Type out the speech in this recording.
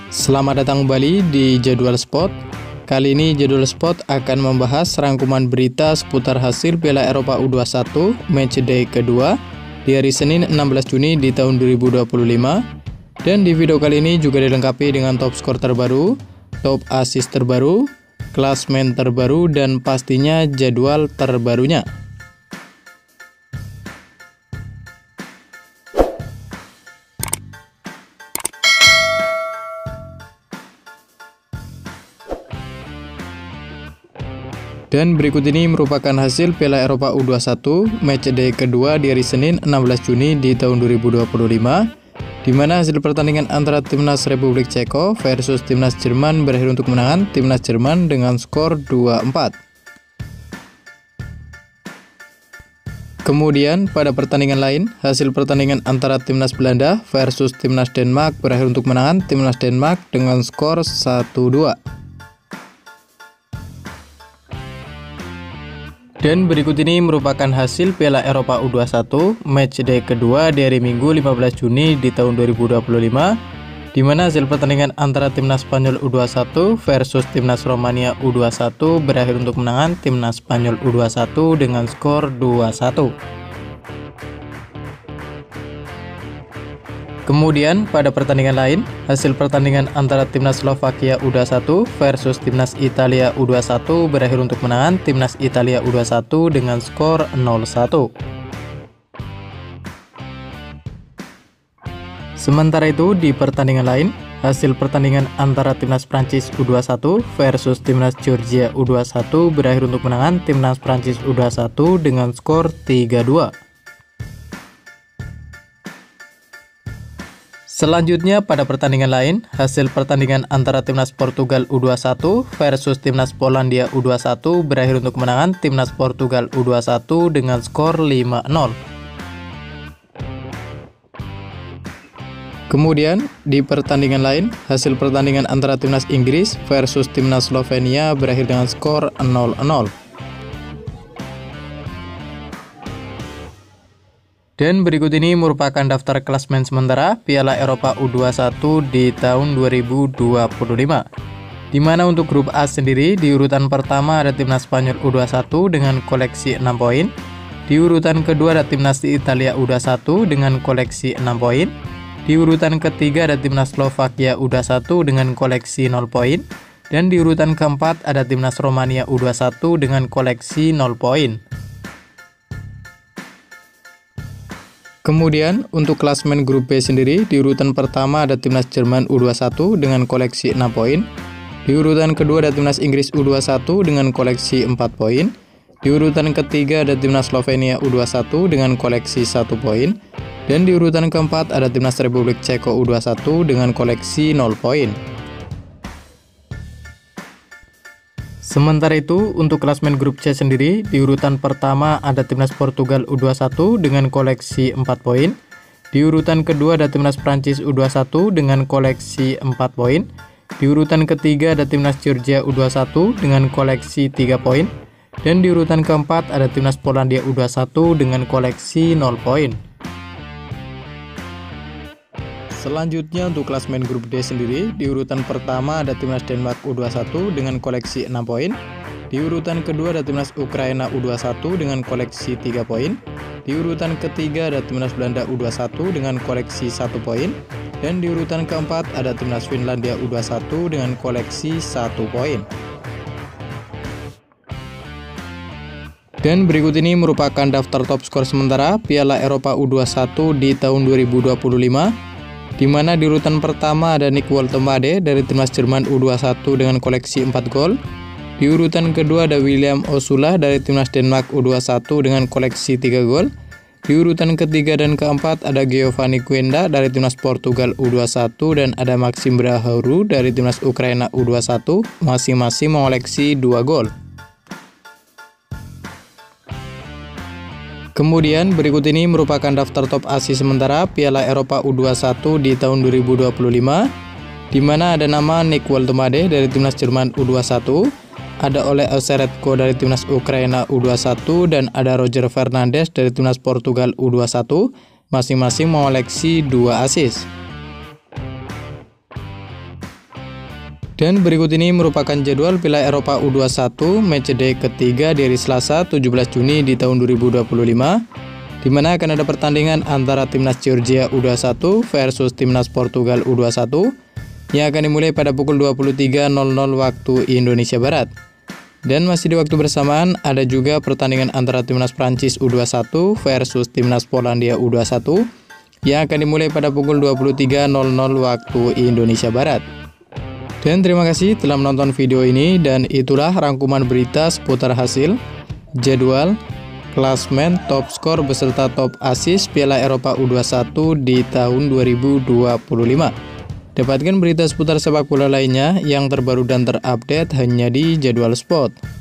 Selamat datang kembali di Jadwal Spot. Kali ini Jadwal Spot akan membahas rangkuman berita seputar hasil Piala Eropa U21 matchday kedua di hari Senin 16 Juni di tahun 2025. Dan di video kali ini juga dilengkapi dengan top skor terbaru, top assist terbaru, klasmen terbaru, dan pastinya jadwal terbarunya. Dan berikut ini merupakan hasil Piala Eropa U21 matchday kedua di hari Senin 16 Juni di tahun 2025, di mana hasil pertandingan antara Timnas Republik Ceko versus Timnas Jerman berakhir untuk kemenangan Timnas Jerman dengan skor 2-4. Kemudian pada pertandingan lain, hasil pertandingan antara Timnas Belanda versus Timnas Denmark berakhir untuk kemenangan Timnas Denmark dengan skor 1-2. Dan berikut ini merupakan hasil Piala Eropa U21 matchday kedua di hari Minggu 15 Juni di tahun 2025, di mana hasil pertandingan antara Timnas Spanyol U21 versus Timnas Romania U21 berakhir untuk kemenangan Timnas Spanyol U21 dengan skor 2-1. Kemudian pada pertandingan lain, hasil pertandingan antara Timnas Slovakia U21 versus Timnas Italia U21 berakhir untuk kemenangan Timnas Italia U21 dengan skor 0-1. Sementara itu di pertandingan lain, hasil pertandingan antara Timnas Prancis U21 versus Timnas Georgia U21 berakhir untuk kemenangan Timnas Prancis U21 dengan skor 3-2. Selanjutnya pada pertandingan lain, hasil pertandingan antara Timnas Portugal U21 versus Timnas Polandia U21 berakhir untuk kemenangan Timnas Portugal U21 dengan skor 5-0. Kemudian di pertandingan lain, hasil pertandingan antara Timnas Inggris versus Timnas Slovenia berakhir dengan skor 0-0. Dan berikut ini merupakan daftar klasmen sementara Piala Eropa U21 di tahun 2025. Di mana untuk grup A sendiri di urutan pertama ada Timnas Spanyol U21 dengan koleksi 6 poin. Di urutan kedua ada Timnas Italia U21 dengan koleksi 6 poin. Di urutan ketiga ada Timnas Slovakia U21 dengan koleksi 0 poin. Dan di urutan keempat ada Timnas Romania U21 dengan koleksi 0 poin. Kemudian untuk klasmen grup B sendiri di urutan pertama ada Timnas Jerman U21 dengan koleksi 6 poin. Di urutan kedua ada Timnas Inggris U21 dengan koleksi 4 poin. Di urutan ketiga ada Timnas Slovenia U21 dengan koleksi 1 poin. Dan di urutan keempat ada Timnas Republik Ceko U21 dengan koleksi 0 poin. Sementara itu, untuk klasmen grup C sendiri, di urutan pertama ada Timnas Portugal U21 dengan koleksi 4 poin. Di urutan kedua ada Timnas Prancis U21 dengan koleksi 4 poin. Di urutan ketiga ada Timnas Georgia U21 dengan koleksi 3 poin. Dan di urutan keempat ada Timnas Polandia U21 dengan koleksi 0 poin. Selanjutnya untuk klasmen grup D sendiri, di urutan pertama ada Timnas Denmark U21 dengan koleksi 6 poin. Di urutan kedua ada Timnas Ukraina U21 dengan koleksi 3 poin. Di urutan ketiga ada Timnas Belanda U21 dengan koleksi 1 poin. Dan di urutan keempat ada Timnas Finlandia U21 dengan koleksi 1 poin. Dan berikut ini merupakan daftar top skor sementara Piala Eropa U21 di tahun 2025. Di mana di urutan pertama ada Nick Woltemade dari Timnas Jerman U21 dengan koleksi 4 gol. Di urutan kedua ada William Osula dari Timnas Denmark U21 dengan koleksi 3 gol. Di urutan ketiga dan keempat ada Giovanni Quenda dari Timnas Portugal U21 dan ada Maxim Brahauru dari Timnas Ukraina U21 masing-masing mengoleksi 2 gol. Kemudian berikut ini merupakan daftar top assist sementara Piala Eropa U21 di tahun 2025, di mana ada nama Nick Woltemade dari Timnas Jerman U21, ada Ole Oseretko dari Timnas Ukraina U21, dan ada Roger Fernandes dari Timnas Portugal U21, masing-masing mengoleksi 2 assist. Dan berikut ini merupakan jadwal Piala Eropa U21 matchday ketiga di hari Selasa 17 Juni di tahun 2025, di mana akan ada pertandingan antara timnas Georgia U21 versus timnas Portugal U21 yang akan dimulai pada pukul 23.00 waktu Indonesia Barat. Dan masih di waktu bersamaan ada juga pertandingan antara timnas Prancis U21 versus timnas Polandia U21 yang akan dimulai pada pukul 23.00 waktu Indonesia Barat. Dan terima kasih telah menonton video ini, dan itulah rangkuman berita seputar hasil, jadwal, klasmen, top skor beserta top assist Piala Eropa U21 di tahun 2025. Dapatkan berita seputar sepak bola lainnya yang terbaru dan terupdate hanya di Jadwal Sport.